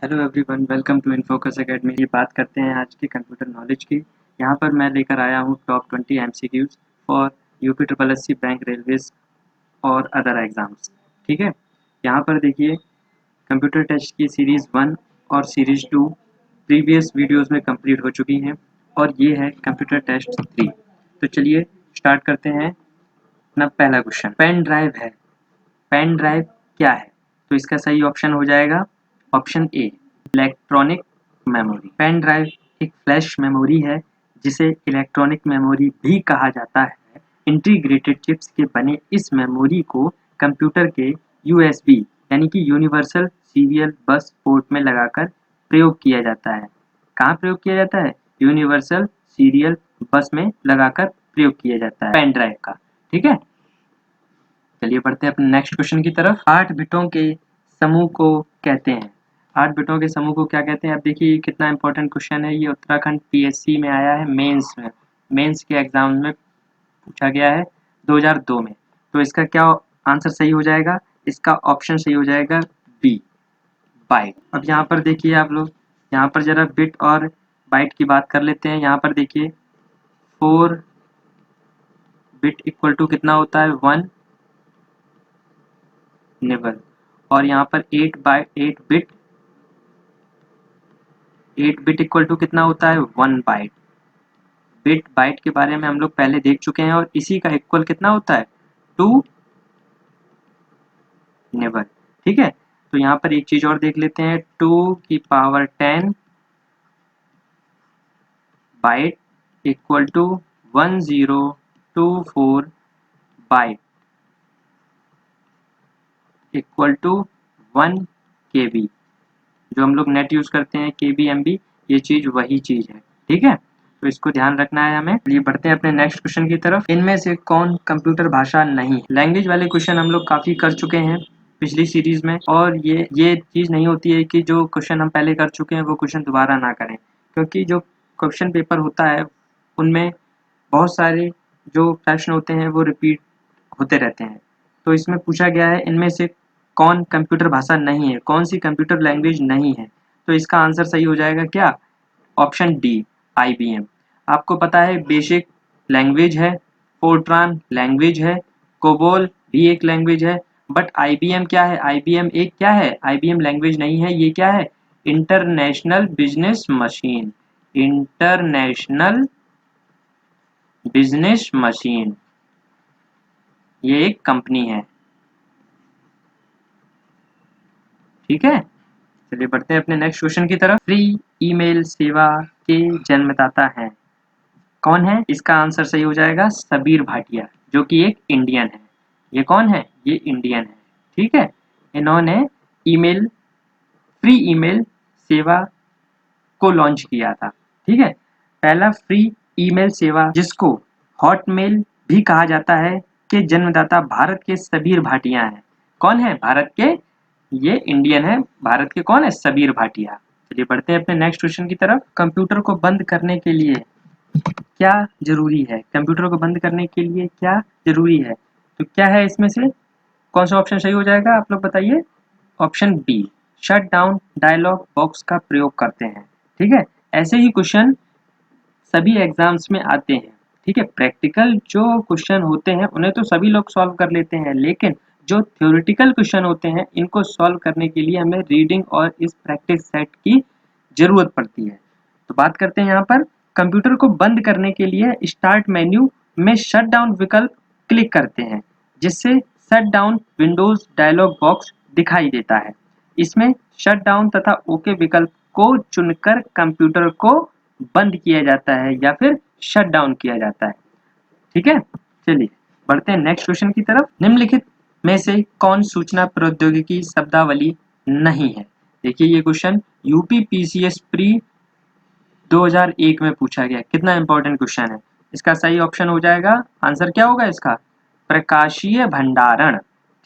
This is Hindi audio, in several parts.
Hello everyone, welcome to InFocus academy. की बात करते हैं आज की कंप्यूटर नॉलेज की। यहाँ पर मैं लेकर आया हूँ top 20 MCQs for UP triple SC bank railways और अदर एग्जाम्स। ठीक है, यहाँ पर देखिए कंप्यूटर टेस्ट की सीरीज़ 1 और सीरीज़ 2 प्रीवियस वीडियोस में कंप्लीट हो चुकी हैं और ये है कंप्यूटर टेस्ट 3। तो चलिए स्टार्ट करते हैं अपना पहला क्वेश्चन। पेन ड्राइव है, पेन ड्राइव क्या है? तो इसका सही ऑप्शन हो जाएगा option A, electronic memory. Pen drive एक फ्लैश मेमोरी है जिसे इलेक्ट्रॉनिक मेमोरी भी कहा जाता है। इंटीग्रेटेड चिप्स के बने इस मेमोरी को कंप्यूटर के यूएसबी यानी कि यूनिवर्सल सीरियल बस पोर्ट में लगाकर प्रयोग किया जाता है। कहाँ प्रयोग किया जाता है? यूनिवर्सल सीरियल बस में लगाकर प्रयोग किया जाता है पेन ड्राइव का। ठीक है, चलिए बढ़ते हैं अपने नेक्स्ट क्वेश्चन की तरफ। 8 बिटों के समूह को कहते हैं। 8 बिटों के समूह को क्या कहते हैं? अब देखिए कितना इंपॉर्टेंट क्वेश्चन है। ये उत्तराखंड पीएससी में आया है, मेंस में, मेंस के एग्जाम में पूछा गया है 2002 में। तो इसका क्या आंसर सही हो जाएगा? इसका ऑप्शन सही हो जाएगा बी, बाइट। अब यहाँ पर देखिए आप लोग, यहाँ पर जरा बिट और बाइट की बात कर लेते हैं। यहाँ पर देखिए 4 बिट इक्वल टू कितना होता है? 1 निबल। और यहाँ पर 8 बिट इक्वल टू कितना होता है? 1 बाइट। बिट बाइट के बारे में हम लोग पहले देख चुके हैं और इसी का इक्वल कितना होता है? 2 निबल। ठीक है, तो यहाँ पर एक चीज और देख लेते हैं। 2 की पावर 10 byte equal to 1024 byte equal to 1 KB. जो हम लोग नेट यूज करते हैं केबी एमबी, ये चीज वही चीज है। ठीक है, तो इसको ध्यान रखना है हमें। चलिए बढ़ते हैं अपने नेक्स्ट क्वेश्चन की तरफ। इनमें से कौन कंप्यूटर भाषा नहीं है? लैंग्वेज वाले क्वेश्चन हम लोग काफी कर चुके हैं पिछली सीरीज में, और ये चीज नहीं होती है कि जो क्वेश्चन हम पहले कर चुके हैं वो क्वेश्चन दोबारा ना करें, क्योंकि जो क्वेश्चन पेपर होता है उनमें बहुत सारे जो प्रश्न होते हैं वो रिपीट होते रहते हैं। तो इसमें पूछा गया है इनमें से कौन कंप्यूटर भाषा नहीं है, कौन सी कंप्यूटर लैंग्वेज नहीं है? तो इसका आंसर सही हो जाएगा क्या? Option D, IBM. आपको पता है बेसिक लैंग्वेज है, फोर्ट्रान लैंग्वेज है, कोबोल भी एक लैंग्वेज है, बट आईबीएम क्या है? आईबीएम एक क्या है? आईबीएम लैंग्वेज नहीं है, ये क्या है? International business machine. International business machine, ये एक कंपनी है। ठीक है, चलिए बढ़ते हैं अपने नेक्स्ट क्वेश्चन की तरफ। फ्री ईमेल सेवा के जन्मदाता हैं, कौन है? इसका आंसर सही हो जाएगा सबीर भाटिया, जो कि एक इंडियन है। ये कौन है? ये इंडियन है। ठीक है, इन्होंने ईमेल, फ्री ईमेल सेवा को लॉन्च किया था। ठीक है, पहला फ्री ईमेल सेवा जिसको हॉटमेल भी कहा जाता है के जन्मदाता भारत के सबीर भाटिया हैं। कौन है? भारत के, ये इंडियन है। भारत के कौन है? सबीर भाटिया। चलिए बढ़ते हैं अपने नेक्स्ट क्वेश्चन की तरफ। कंप्यूटर को बंद करने के लिए क्या जरूरी है? कंप्यूटर को बंद करने के लिए क्या जरूरी है? तो क्या है इसमें से? कौन सा ऑप्शन सही हो जाएगा? आप लोग बताइए। Option B, shut down dialog box का प्रयोग करते हैं। ठीक है, ऐसे ही क्वेश्चन सभी एग्जाम्स में आते हैं। ठीक है, प्रैक्टिकल जो क्वेश्चन होते हैं उन्हें तो सभी लोग सॉल्व कर लेते हैं, लेकिन जो थ्योरेटिकल क्वेश्चन होते हैं इनको सॉल्व करने के लिए हमें रीडिंग और इस प्रैक्टिस सेट की जरूरत पड़ती है। तो बात करते हैं यहाँ पर, कंप्यूटर को बंद करने के लिए स्टार्ट मेन्यू में शट डाउन विकल्प क्लिक करते हैं, जिससे shut down Windows dialog box दिखाई देता है। इसमें शट डाउन तथा ओके विकल्प को चुनकर कंप्यूटर को बंद किया जाता है या फिर शट डाउन किया जाता है। ठीक है, चलिए बढ़ते हैं नेक्स्ट क्वेश्चन की तरफ। निम्नलिखित में से कौन सूचना प्रौद्योगिकी शब्दावली नहीं है? देखिए ये क्वेश्चन यूपी पीसीएस प्री 2001 में पूछा गया। कितना इंपॉर्टेंट क्वेश्चन है। इसका सही ऑप्शन हो जाएगा, आंसर क्या होगा इसका? प्रकाशीय भंडारण।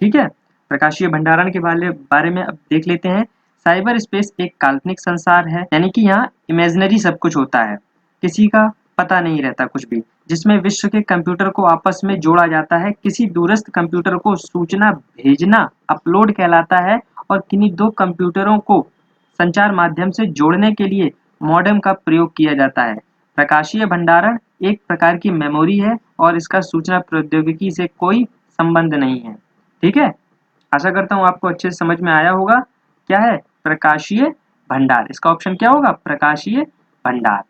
ठीक है, प्रकाशीय भंडारण के बारे में अब देख लेते हैं। साइबर स्पेस एक काल्पनिक संसार है, यानी कि यहाँ इमेजिनरी सब कुछ होता है, किसी का पता नहीं रहता कुछ भी, जिसमें विश्व के कंप्यूटर को आपस में जोड़ा जाता है। किसी दूरस्थ कंप्यूटर को सूचना भेजना अपलोड कहलाता है और किन्हीं दो कंप्यूटरों को संचार माध्यम से जोड़ने के लिए मॉडेम का प्रयोग किया जाता है। प्रकाशीय भंडारण एक प्रकार की मेमोरी है और इसका सूचना प्रौद्योगिकी से कोई संबंध नहीं है। ठीक है, आशा करता हूँ आपको अच्छे से समझ में आया होगा। क्या है प्रकाशीय भंडार, इसका ऑप्शन क्या होगा प्रकाशीय भंडार।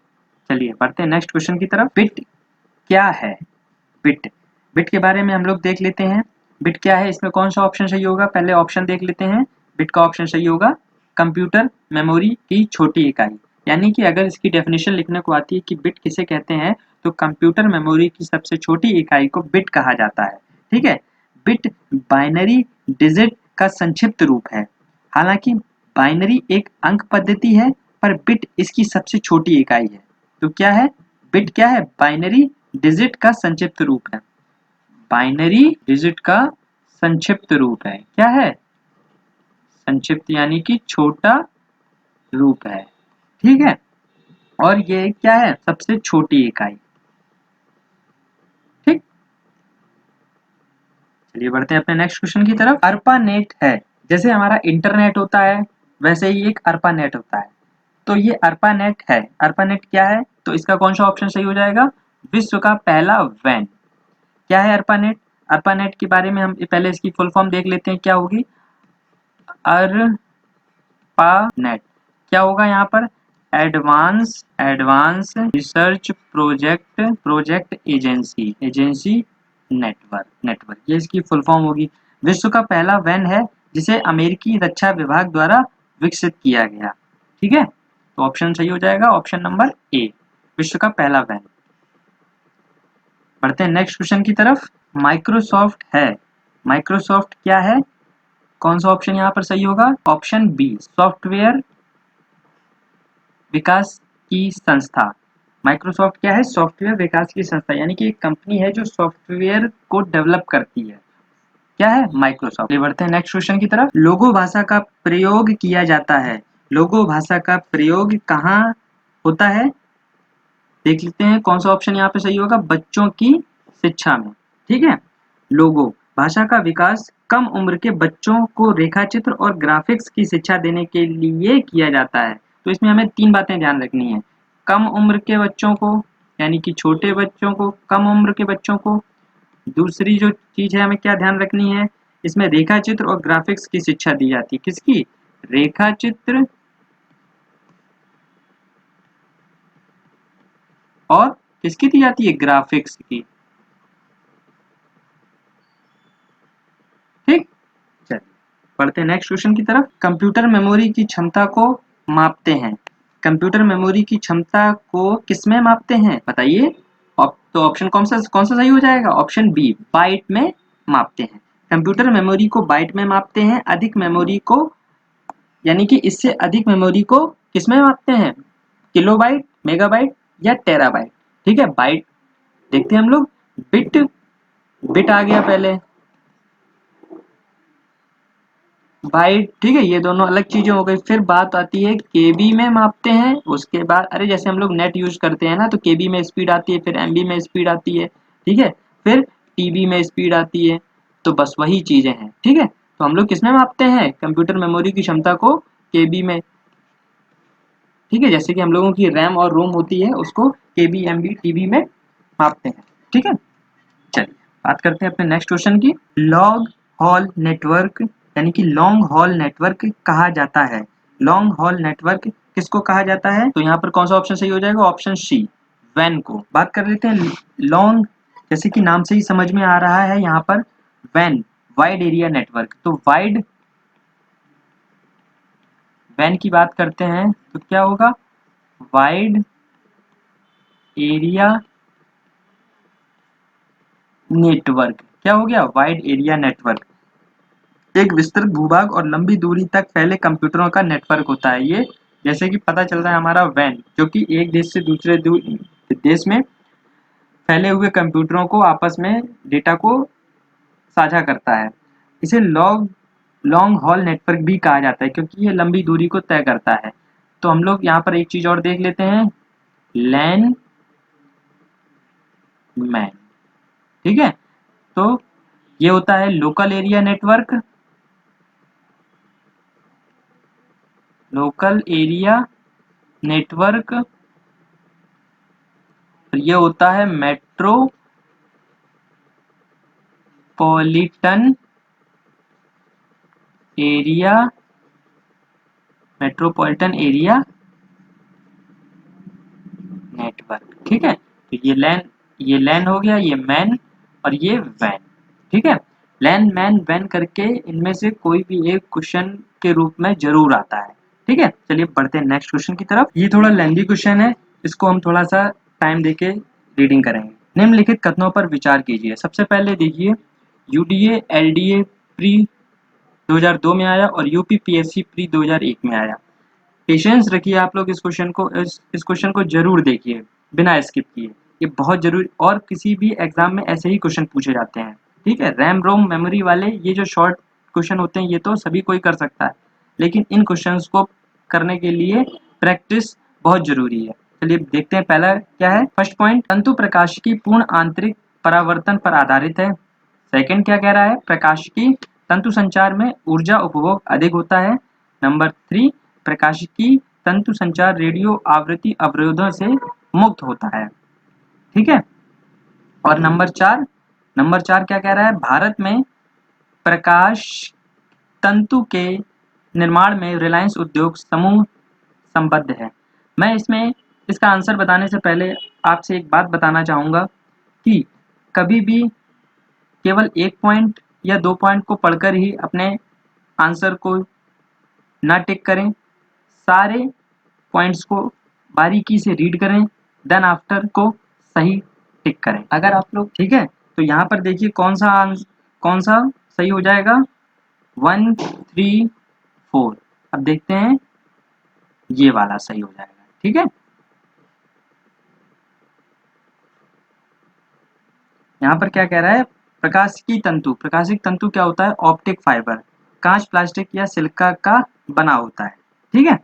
चलिए बढ़ते हैं नेक्स्ट क्वेश्चन की तरफ। बिट क्या है? बिट, बिट के बारे में हम लोग देख लेते हैं। बिट क्या है, इसमें कौन सा ऑप्शन सही होगा, पहले ऑप्शन देख लेते हैं। बिट का ऑप्शन सही होगा कंप्यूटर मेमोरी की छोटी इकाई। यानी कि अगर इसकी डेफिनेशन लिखने को आती है कि बिट किसे कहते हैं, तो कंप्यूटर मेमोरी की सबसे छोटी इकाई को बिट कहा जाता है। ठीक है, बिट बाइनरी डिजिट का संक्षिप्त रूप है। हालांकि बाइनरी एक अंक पद्धति है, पर बिट इसकी सबसे छोटी इकाई है। तो क्या है बिट, क्या है बाइनरी डिजिट का संक्षिप्त रूप है। बाइनरी डिजिट का संक्षिप्त रूप है। क्या है संक्षिप्त यानी कि छोटा रूप है। ठीक है, और ये क्या है सबसे छोटी इकाई। ठीक, चलिए बढ़ते हैं अपने नेक्स्ट क्वेश्चन की तरफ। अर्पानेट है, जैसे हमारा इंटरनेट होता है वैसे ही एक अर्पानेट होता है। तो ये अर्पानेट है। अर्पानेट क्या है, तो इसका कौन सा ऑप्शन सही हो जाएगा विश्व का पहला वैन। क्या है अर्पानेट, अर्पानेट के बारे में हम पहले इसकी फुल फॉर्म देख लेते हैं क्या होगी। अर्पानेट क्या होगा यहाँ पर advance research project agency network ये इसकी फुल फॉर्म होगी। विश्व का पहला वैन है जिसे अमेरिकी रक्षा विभाग द्वारा विकसित किया गया। ठीक है, तो ऑप्शन सही हो जाएगा ऑप्शन नंबर ए, विश्व का पहला वैन। बढ़ते हैं नेक्स्ट क्वेश्चन की तरफ। माइक्रोसॉफ्ट है, माइक्रोसॉफ्ट क्या है, कौन सा ऑप्शन यहाँ पर सही होगा ऑप्शन बी, सॉफ्टवेयर विकास की संस्था। माइक्रोसॉफ्ट क्या है सॉफ्टवेयर विकास की संस्था, यानी कि एक कंपनी है जो सॉफ्टवेयर को डेवलप करती है। क्या है माइक्रोसॉफ्ट। ये बढ़ते हैं नेक्स्ट क्वेश्चन की तरफ। लोगो भाषा का प्रयोग किया जाता है, लोगो भाषा का प्रयोग कहाँ होता है, देख लेते हैं कौन सा ऑप्शन यहाँ पे सही होगा बच्चों की शिक्षा में। ठीक है, लोगो भाषा का विकास कम उम्र के बच्चों को रेखाचित्र और ग्राफिक्स की शिक्षा देने के लिए किया जाता है। तो इसमें हमें तीन बातें ध्यान रखनी है, कम उम्र के बच्चों को यानी कि छोटे बच्चों को, कम उम्र के बच्चों को। दूसरी जो चीज है हमें क्या ध्यान रखनी है, इसमें रेखा चित्र और ग्राफिक्स की शिक्षा दी जाती है। किसकी, रेखा चित्र और किसकी दी जाती है ग्राफिक्स की। ठीक, चलिए पढ़ते हैं नेक्स्ट क्वेश्चन की तरफ। कंप्यूटर मेमोरी की क्षमता को मापते हैं, कंप्यूटर मेमोरी की क्षमता को किसमें मापते हैं बताइए। तो ऑप्शन कौन सा सही हो जाएगा ऑप्शन बी, बाइट में मापते हैं। कंप्यूटर मेमोरी को बाइट में मापते हैं, अधिक मेमोरी को यानी कि इससे अधिक मेमोरी को किसमें मापते हैं, किलोबाइट मेगाबाइट या टेराबाइट। ठीक है, बाइट देखते हैं हम लोग। बिट, बिट आ गया पहले, बाइट। ठीक है, ये दोनों अलग चीजें हो गई। फिर बात आती है केबी में मापते हैं, उसके बाद अरे जैसे हम लोग नेट यूज करते हैं ना तो केबी में स्पीड आती है, फिर एमबी में स्पीड आती है। ठीक है, फिर टीबी में स्पीड आती है। तो बस वही चीजें हैं। ठीक है, तो हम लोग किसमें मापते हैं कंप्यूटर मेमोरी की क्षमता को केबी में। ठीक है, जैसे कि हम लोगों की रैम और रोम होती है उसको केबी एमबी टीबी में मापते हैं। ठीक है, चलिए बात करते हैं अपने नेक्स्ट क्वेश्चन की। लॉन्ग हॉल नेटवर्क यानी कि लॉन्ग हॉल नेटवर्क कहा जाता है, लॉन्ग हॉल नेटवर्क किसको कहा जाता है, तो यहाँ पर कौन सा ऑप्शन सही हो जाएगा ऑप्शन सी, वैन को। बात कर लेते हैं लॉन्ग, जैसे कि नाम से ही समझ में आ रहा है यहाँ पर वैन, वाइड एरिया नेटवर्क। तो वाइड वैन की बात करते हैं तो क्या होगा वाइड एरिया नेटवर्क। क्या हो गया वाइड एरिया नेटवर्क, एक विस्तृत भूभाग और लंबी दूरी तक फैले कंप्यूटरों का नेटवर्क होता है ये। जैसे कि पता चल रहा है हमारा वैन जो कि एक देश से दूसरे देश में फैले हुए कंप्यूटरों को आपस में डेटा को साझा करता है। इसे लॉन्ग हॉल नेटवर्क भी कहा जाता है क्योंकि ये लंबी दूरी को तय करता है। तो हम लोग यहाँ पर एक चीज और देख लेते हैं, लैन मैन। ठीक है, तो ये होता है local area network, local area network, ये होता है metropolitan area, metropolitan area network. ठीक है, तो ये लैन हो गया, ये मैन और ये वैन। ठीक है, लैन मैन वैन करके इनमें से कोई भी एक क्वेश्चन के रूप में जरूर आता है। ठीक है, चलिए बढ़ते हैं नेक्स्ट क्वेश्चन की तरफ। ये थोड़ा लेंथी क्वेश्चन है, इसको हम थोड़ा सा टाइम देके रीडिंग करेंगे। निम्नलिखित कथनों पर विचार कीजिए। सबसे पहले देखिए, यूडीए एलडीए प्री 2002 में आया और यूपीपीएससी प्री 2001 में आया। पेशेंस रखिए आप लोग, इस क्वेश्चन को जरूर देखिए बिना स्किप किए, ये बहुत जरूरी, और किसी भी एग्जाम में ऐसे ही क्वेश्चन पूछे जाते हैं। ठीक है, रैम रोम मेमोरी वाले ये जो शॉर्ट क्वेश्चन होते हैं ये तो सभी कोई कर सकता है, लेकिन इन क्वेश्चंस को करने के लिए प्रैक्टिस बहुत जरूरी है। चलिए देखते हैं पहला क्या है। फर्स्ट पॉइंट, तंतु प्रकाश की पूर्ण आंतरिक परावर्तन पर आधारित है। सेकंड क्या कह रहा है, प्रकाश की तंतु संचार में ऊर्जा उपभोग अधिक होता है। नंबर 3, प्रकाश की तंतु संचार रेडियो आवृत्ति अवरोधों से मुक्त होता है। ठीक है, और नंबर चार क्या कह रहा है, भारत में प्रकाश तंतु के निर्माण में रिलायंस उद्योग समूह संबद्ध है। मैं इसमें इसका आंसर बताने से पहले आपसे एक बात बताना चाहूंगा कि कभी भी केवल एक पॉइंट या दो पॉइंट को पढ़कर ही अपने आंसर को ना टिक करें, सारे पॉइंट्स को बारीकी से रीड करें, देन आफ्टर को सही टिक करें। अगर आप लोग, ठीक है, तो यहाँ पर देखिए कौन सा सही हो जाएगा, 1, 3, 4। अब देखते हैं, ये वाला सही हो जाएगा। ठीक है, यहाँ पर क्या कह रहा है, प्रकाशिक तंतु क्या होता है, ऑप्टिक फाइबर, कांच, प्लास्टिक या सिलिका का बना होता है। ठीक है,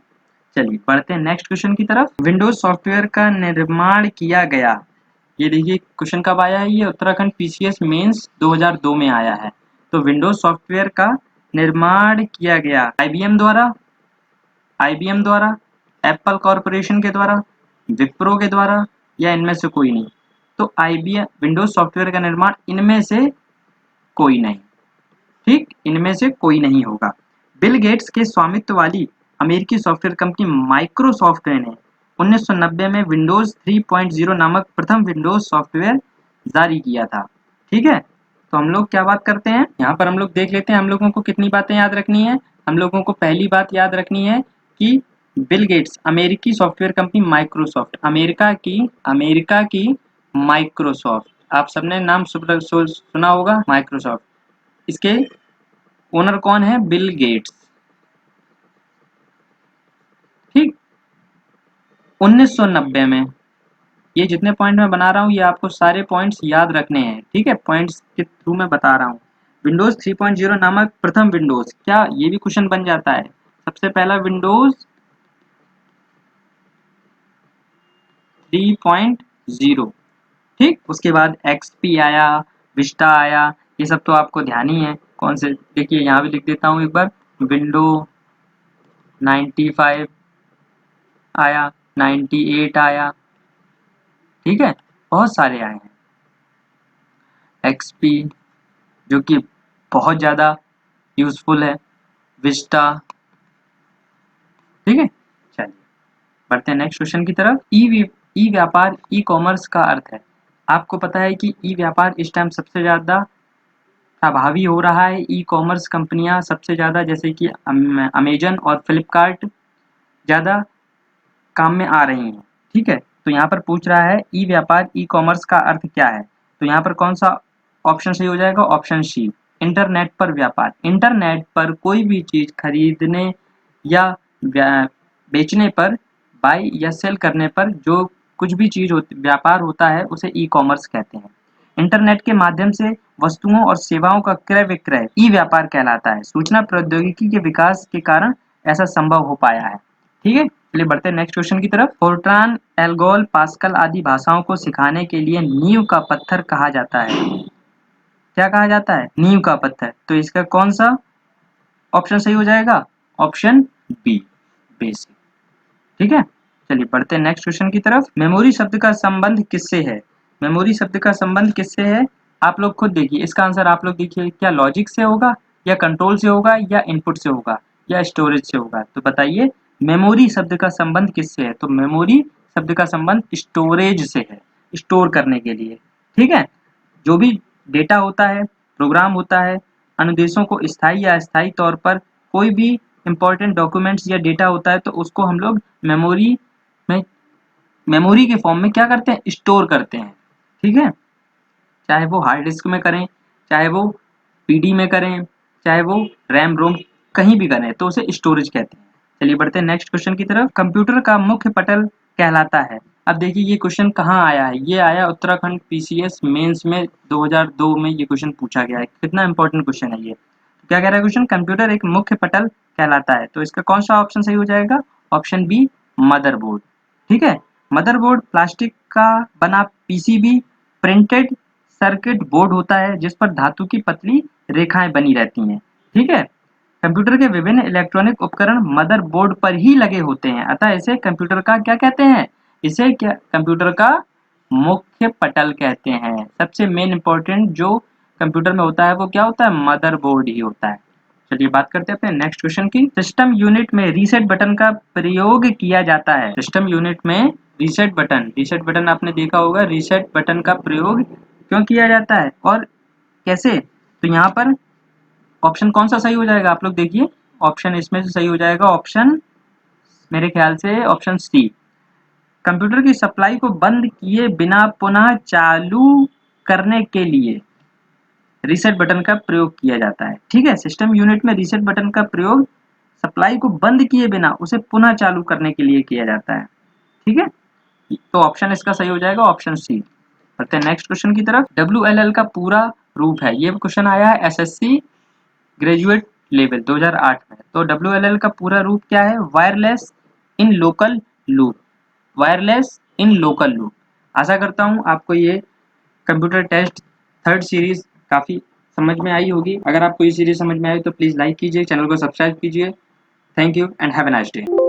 चलिए बढ़ते हैं नेक्स्ट क्वेश्चन की तरफ। विंडोज सॉफ्टवेयर का निर्माण किया गया, ये देखिए क्वेश्चन कब आया है, ये उत्तराखंड पीसीएस मेंस 2002 में आया है। तो विंडोज सॉफ्टवेयर का निर्माण किया गया आईबीएम द्वारा, एप्पल कॉरपोरेशन के द्वारा, विप्रो के द्वारा, या इनमें से कोई नहीं। तो आईबीएम विंडोज सॉफ्टवेयर का निर्माण इनमें से कोई नहीं। ठीक, इनमें से कोई नहीं होगा। बिल गेट्स के स्वामित्व वाली अमेरिकी सॉफ्टवेयर कंपनी माइक्रोसॉफ्ट ने 1990 में विंडोज 3.0 नामक प्रथम विंडोज सॉफ्टवेयर जारी किया था। ठीक है, तो हम लोग क्या बात करते हैं यहाँ पर, हम लोग देख लेते हैं हम लोगों को कितनी बातें याद रखनी है। हम लोगों को पहली बात याद रखनी है कि बिल गेट्स, अमेरिकी सॉफ्टवेयर कंपनी माइक्रोसॉफ्ट, अमेरिका की माइक्रोसॉफ्ट, आप सबने नाम सुना होगा माइक्रोसॉफ्ट। इसके ओनर कौन है, बिल गेट्स। ठीक, 1990 में, ये जितने पॉइंट मैं बना रहा हूँ ये आपको सारे पॉइंट्स याद रखने हैं। ठीक है, पॉइंट्स के थ्रू मैं बता रहा हूँ। विंडोज 3.0 नामक प्रथम विंडोज, क्या ये भी क्वेश्चन बन जाता है। सबसे पहला विंडोज 3.0, ठीक, उसके बाद एक्सपी आया, विस्टा आया, ये सब तो आपको ध्यान ही है कौन से। देखिए यहाँ भी लिख देता हूँ एक बार, विंडो 95 आया, 98 आया। ठीक है, बहुत सारे आए हैं। एक्सपी जो कि बहुत ज़्यादा यूजफुल है, विस्टा। ठीक है, चलिए बढ़ते हैं नेक्स्ट क्वेश्चन की तरफ। ई व्यापार, ई कॉमर्स का अर्थ है। आपको पता है कि ई व्यापार इस टाइम सबसे ज़्यादा प्रभावी हो रहा है। ई कॉमर्स कंपनियां सबसे ज़्यादा, जैसे कि अमेजन और फ्लिपकार्ट, ज़्यादा काम में आ रही हैं। ठीक है, तो यहाँ पर पूछ रहा है ई व्यापार, ई कॉमर्स का अर्थ क्या है। तो यहाँ पर कौन सा ऑप्शन सही हो जाएगा, ऑप्शन सी, इंटरनेट पर व्यापार। इंटरनेट पर कोई भी चीज खरीदने या बेचने पर, बाय या सेल करने पर जो कुछ भी चीज व्यापार होता है उसे ई कॉमर्स कहते हैं। इंटरनेट के माध्यम से वस्तुओं और सेवाओं का क्रय विक्रय ई व्यापार कहलाता है। सूचना प्रौद्योगिकी के विकास के कारण ऐसा संभव हो पाया है। ठीक है, चलिए बढ़ते हैं नेक्स्ट क्वेश्चन की तरफ। फोर्ट्रान, एल्गोल, पास्कल आदि भाषाओं को सिखाने के लिए नींव का पत्थर कहा जाता है। क्या कहा जाता है, नींव का पत्थर। तो इसका कौन सा ऑप्शन सही हो जाएगा, ऑप्शन बी, बेसिक। ठीक है, चलिए बढ़ते हैं नेक्स्ट क्वेश्चन की तरफ। मेमोरी शब्द का संबंध किससे है? मेमोरी शब्द का संबंध किससे है? आप लोग खुद देखिए, इसका आंसर आप लोग देखिए, क्या लॉजिक से होगा, या कंट्रोल से होगा, या इनपुट से होगा, या स्टोरेज से होगा? तो बताइए मेमोरी शब्द का संबंध किससे है? तो मेमोरी शब्द का संबंध स्टोरेज से है, स्टोर करने के लिए। ठीक है, जो भी डेटा होता है, प्रोग्राम होता है, अनुदेशों को स्थायी या अस्थायी तौर पर, कोई भी इंपॉर्टेंट डॉक्यूमेंट्स या डेटा होता है तो उसको हम लोग मेमोरी में, मेमोरी के फॉर्म में क्या करते हैं, स्टोर करते हैं। ठीक है, चाहे वो हार्ड डिस्क में करें, चाहे वो पीडी में करें, चाहे वो रैम रोम कहीं भी करें, तो उसे स्टोरेज कहते हैं। चलिए बढ़ते हैं नेक्स्ट क्वेश्चन की तरफ। कंप्यूटर का मुख्य पटल कहलाता है। अब देखिए ये क्वेश्चन कहाँ आया है, ये आया उत्तराखंड पीसीएस मेंस में 2002 में ये क्वेश्चन पूछा गया है। कितना इंपॉर्टेंट क्वेश्चन है ये। तो क्या कह रहा है क्वेश्चन, कंप्यूटर एक मुख्य पटल कहलाता है। तो इसका कौन सा ऑप्शन सही हो जाएगा? Option B, motherboard. ठीक है, मदरबोर्ड प्लास्टिक का बना पीसीबी प्रिंटेड सर्किट बोर्ड होता है जिस पर धातु की पतली रेखाएं बनी रहती हैं। ठीक है, कंप्यूटर के विभिन्न इलेक्ट्रॉनिक उपकरण मदरबोर्ड पर ही लगे होते हैं, अतः इसे कंप्यूटर का क्या कहते हैं? इसे क्या कंप्यूटर का मुख्य पटल कहते हैं। सबसे मेन इंपॉर्टेंट जो कंप्यूटर में होता है वो क्या होता है? मदरबोर्ड ही होता है। चलिए बात करते हैं अपने नेक्स्ट क्वेश्चन की। सिस्टम यूनिट में रीसेट बटन का प्रयोग किया जाता है। सिस्टम यूनिट में रीसेट बटन आपने देखा होगा, रीसेट बटन का प्रयोग क्यों किया जाता है और कैसे? तो यहाँ पर ऑप्शन कौन सा सही हो जाएगा? आप लोग देखिए, ऑप्शन इसमें से सही हो जाएगा ऑप्शन, मेरे ख्याल से ऑप्शन सी। कंप्यूटर की सप्लाई को बंद किए बिना पुनः चालू करने के लिए रीसेट बटन का प्रयोग किया जाता है। ठीक है, सिस्टम यूनिट में रीसेट बटन का प्रयोग सप्लाई को बंद किए बिना उसे पुनः चालू करने के लिए किया जाता है। ठीक है, तो ऑप्शन इसका सही हो जाएगा ऑप्शन सी। बढ़ते हैं नेक्स्ट क्वेश्चन की तरफ। WLL का पूरा रूप है, ये क्वेश्चन आया है एसएससी ग्रेजुएट लेवल 2008 में। तो WLL का पूरा रूप क्या है? Wireless in local loop, wireless in local loop. आशा करता हूँ आपको ये कंप्यूटर टेस्ट थर्ड सीरीज काफ़ी समझ में आई होगी। अगर आपको ये सीरीज समझ में आई तो प्लीज़ लाइक कीजिए, चैनल को सब्सक्राइब कीजिए। Thank you and have a nice day.